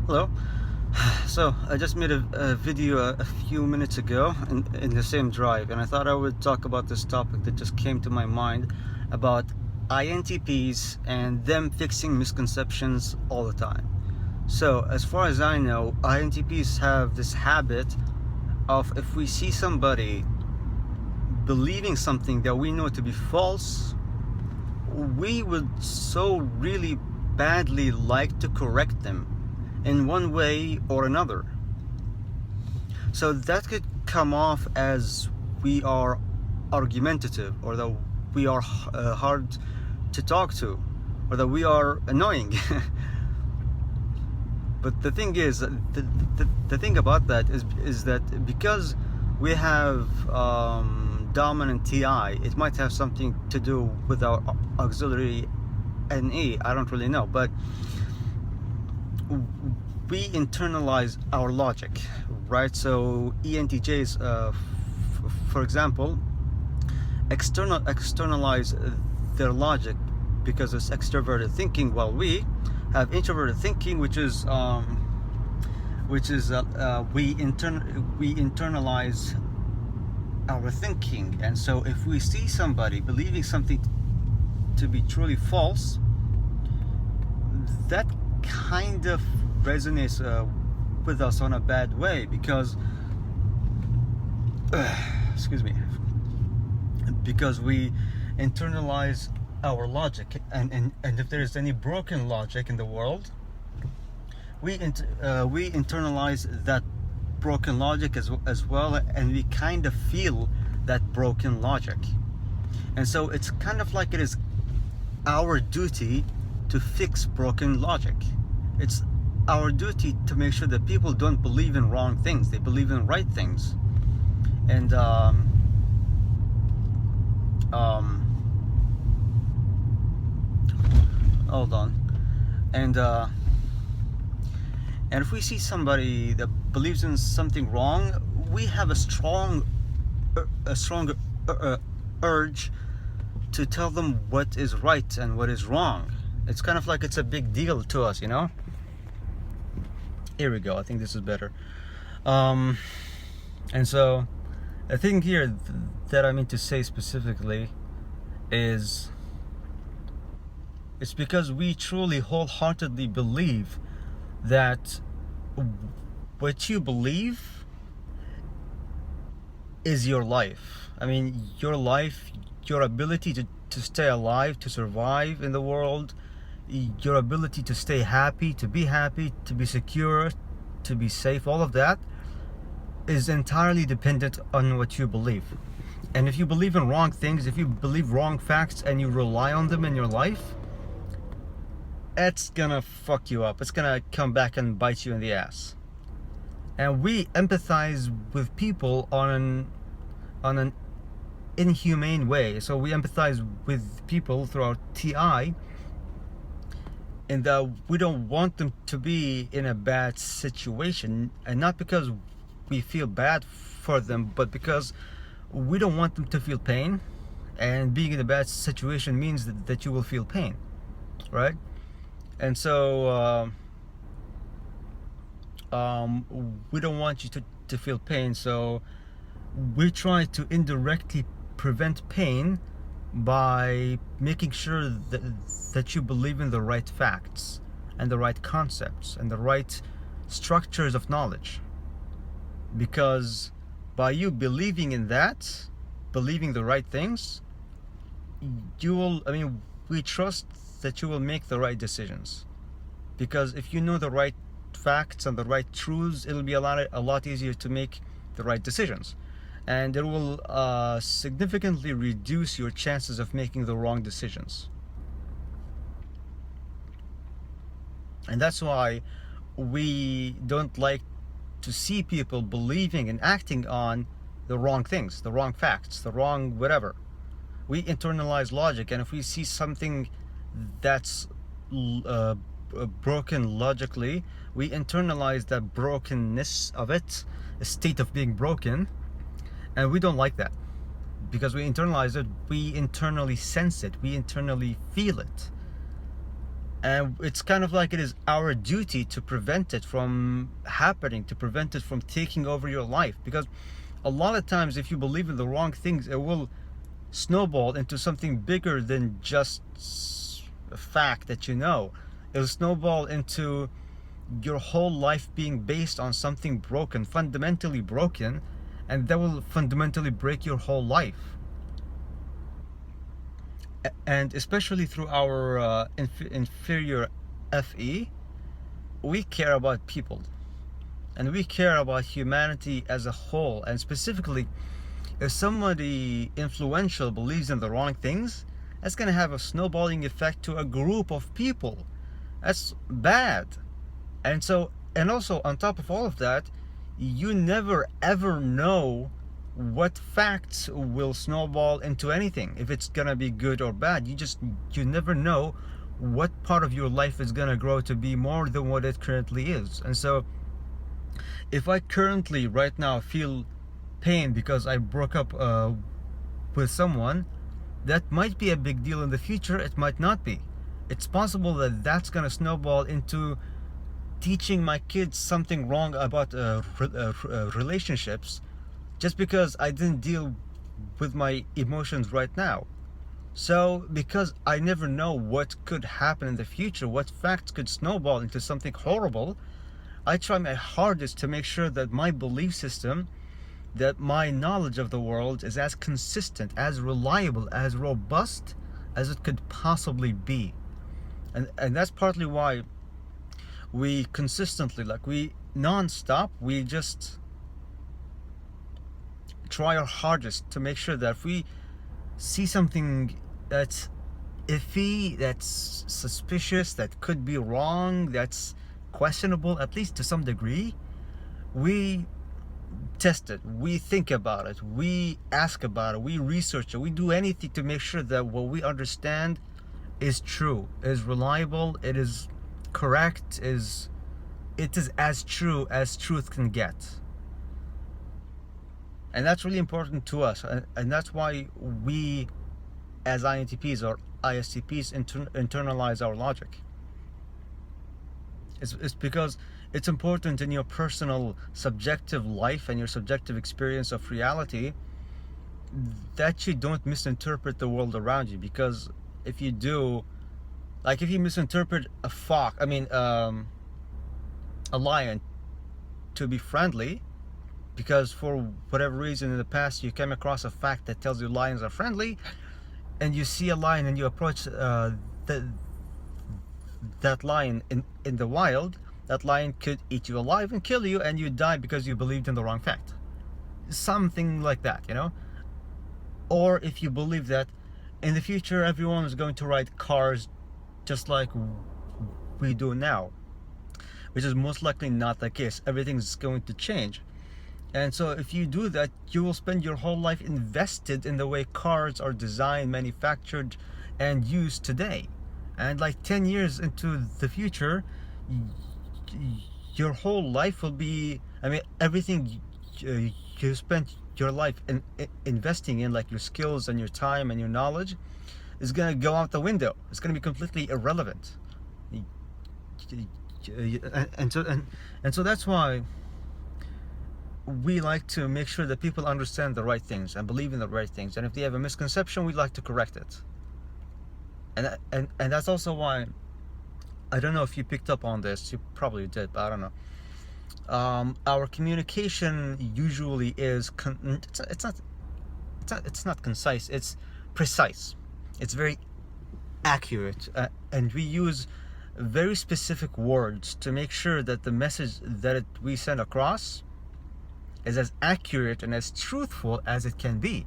Hello. So I just made a video a few minutes ago in the same drive, and I thought I would talk about this topic that just came to my mind about INTPs and them fixing misconceptions all the time. So as far as I know, INTPs have this habit of, if we see somebody believing something that we know to be false, we would so really badly like to correct them in one way or another. So that could come off as we are argumentative, or that we are hard to talk to, or that we are annoying. But the thing is, the thing about that is that because we have dominant TI, it might have something to do with our auxiliary NE. I don't really know, but we internalize our logic, right? So ENTJs, for example, externalize their logic because it's extroverted thinking, while we have introverted thinking, which is we internalize our thinking. And so if we see somebody believing something to be truly false, that kind of resonates with us on a bad way, because excuse me, because we internalize our logic, and if there is any broken logic in the world, we internalize that broken logic as well, and we kind of feel that broken logic. And so it's kind of like it is our duty to fix broken logic. It's our duty to make sure that people don't believe in wrong things, they believe in right things. And hold on. And if we see somebody that believes in something wrong, we have a strong urge to tell them what is right and what is wrong. It's kind of like it's a big deal to us, you know? Here we go. I think this is better. And so the thing here that I mean to say specifically is, it's because we truly wholeheartedly believe that what you believe is your life. I mean, your life, your ability to stay alive, to survive in the world, your ability to stay happy, to be secure, to be safe, all of that is entirely dependent on what you believe. And if you believe in wrong things, if you believe wrong facts and you rely on them in your life, it's gonna fuck you up. It's gonna come back and bite you in the ass. And we empathize with people on an inhumane way. So we empathize with people through our TI, and that we don't want them to be in a bad situation, and not because we feel bad for them, but because we don't want them to feel pain. And being in a bad situation means that you will feel pain, right? And so we don't want you to feel pain, so we try to indirectly prevent pain by making sure that you believe in the right facts and the right concepts and the right structures of knowledge. Because by you believing in that, believing the right things, we trust that you will make the right decisions. Because if you know the right facts and the right truths, it'll be a lot easier to make the right decisions. And it will significantly reduce your chances of making the wrong decisions. And that's why we don't like to see people believing and acting on the wrong things, the wrong facts, the wrong whatever. We internalize logic, and if we see something that's broken logically, we internalize that brokenness of it, a state of being broken, and we don't like that. Because we internalize it, we internally sense it, we internally feel it. And it's kind of like it is our duty to prevent it from happening, to prevent it from taking over your life. Because a lot of times, if you believe in the wrong things, it will snowball into something bigger than just a fact that you know. It'll snowball into your whole life being based on something broken, fundamentally broken, and that will fundamentally break your whole life. And especially through our inferior FE, we care about people, and we care about humanity as a whole. And specifically, if somebody influential believes in the wrong things, that's going to have a snowballing effect to a group of people. That's bad. And also on top of all of that, you never ever know what facts will snowball into anything, if it's gonna be good or bad. You never know what part of your life is gonna grow to be more than what it currently is. And so if I currently right now feel pain because I broke up with someone, that might be a big deal in the future. It might not be. It's possible that that's gonna snowball into teaching my kids something wrong about relationships, just because I didn't deal with my emotions right now. So because I never know what could happen in the future, what facts could snowball into something horrible, I try my hardest to make sure that my belief system, that my knowledge of the world is as consistent, as reliable, as robust as it could possibly be. And that's partly why we consistently, like we non-stop, we just try our hardest to make sure that if we see something that's iffy, that's suspicious, that could be wrong, that's questionable, at least to some degree, we test it, we think about it, we ask about it, we research it, we do anything to make sure that what we understand is true, is reliable, it is correct, it is as true as truth can get. And that's really important to us, and that's why we as INTPs or ISTPs internalize our logic. It's because it's important in your personal subjective life and your subjective experience of reality that you don't misinterpret the world around you. Because if you do, like if you misinterpret a lion to be friendly, because for whatever reason in the past you came across a fact that tells you lions are friendly, and you see a lion and you approach that lion in the wild, that lion could eat you alive and kill you, and you die because you believed in the wrong fact. Something like that, you know? Or if you believe that in the future everyone is going to ride cars just like we do now, which is most likely not the case. Everything's going to change. And so if you do that, you will spend your whole life invested in the way cars are designed, manufactured, and used today. And like 10 years into the future, your whole life will be, everything you spent your life investing in, like your skills and your time and your knowledge, is going to go out the window. It's going to be completely irrelevant. And so that's why we like to make sure that people understand the right things and believe in the right things. And if they have a misconception, we like to correct it. And that's also why, I don't know if you picked up on this, you probably did, but I don't know. Our communication usually is it's not concise, it's precise. It's very accurate, and we use very specific words to make sure that the message that we send across is as accurate and as truthful as it can be.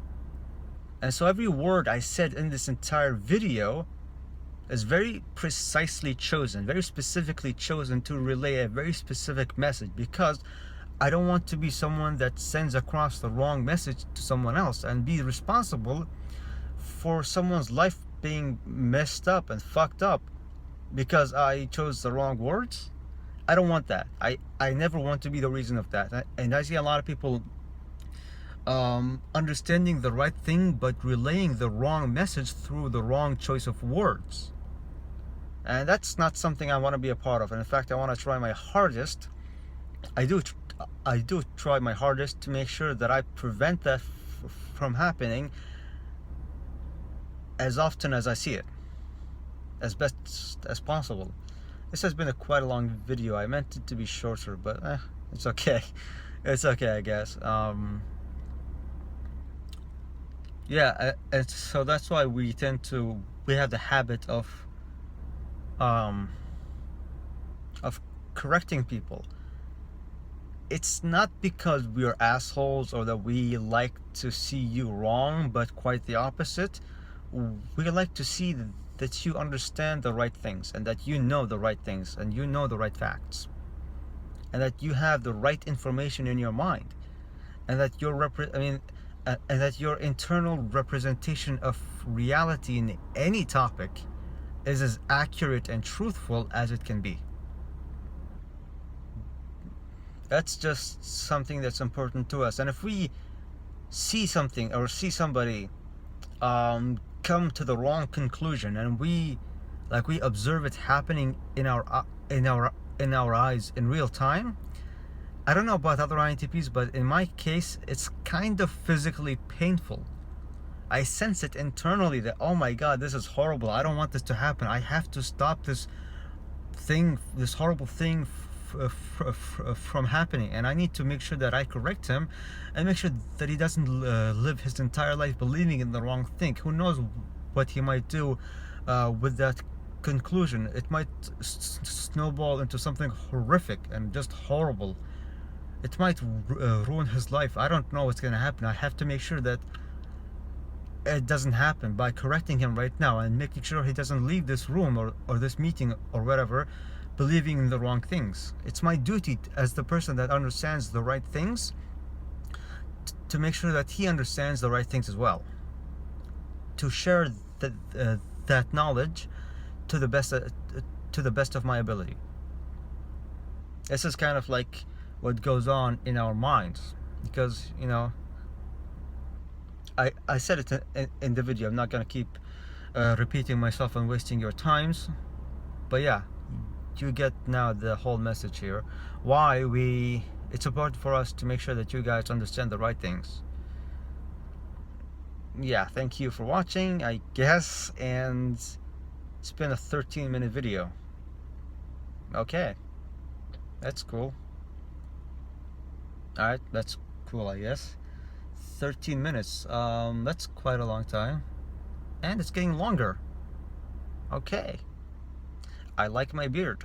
And so every word I said in this entire video is very precisely chosen, very specifically chosen to relay a very specific message, because I don't want to be someone that sends across the wrong message to someone else and be responsible for someone's life being messed up and fucked up because I chose the wrong words. I don't want that. I never want to be the reason of that. And I see a lot of people understanding the right thing but relaying the wrong message through the wrong choice of words. and that's not something I want to be a part of. And in fact, I want to try my hardest. I do try my hardest to make sure that I prevent that from happening as often as I see it, as best as possible. This has been quite a long video. I meant it to be shorter, but it's okay. It's okay, I guess. Yeah, and so that's why we have the habit of correcting people. It's not because we are assholes or that we like to see you wrong, but quite the opposite. We like to see that you understand the right things, and that you know the right things, and you know the right facts, and that you have the right information in your mind, and that and that your internal representation of reality in any topic is as accurate and truthful as it can be. That's just something that's important to us. And if we see something or see somebody come to the wrong conclusion, and we observe it happening in our eyes in real time, I don't know about other INTPs, but in my case, it's kind of physically painful. I sense it internally that, oh my God, this is horrible. I don't want this to happen. I have to stop this horrible thing from happening, and I need to make sure that I correct him and make sure that he doesn't live his entire life believing in the wrong thing. Who knows what he might do with that conclusion? It might snowball into something horrific and just horrible. It might ruin his life. I don't know what's going to happen. I have to make sure that it doesn't happen by correcting him right now and making sure he doesn't leave this room or this meeting or whatever believing in the wrong things. It's my duty as the person that understands the right things to make sure that he understands the right things as well, to share that knowledge to the best of my ability. This is kind of like what goes on in our minds, because I said it in the video. I'm not gonna keep repeating myself and wasting your times, but yeah, you get now the whole message here. Why it's important for us to make sure that you guys understand the right things. Yeah, thank you for watching, I guess, and it's been a 13-minute video. Okay, that's cool. Alright, that's cool, I guess. 13 minutes, that's quite a long time, and it's getting longer. Okay, I like my beard.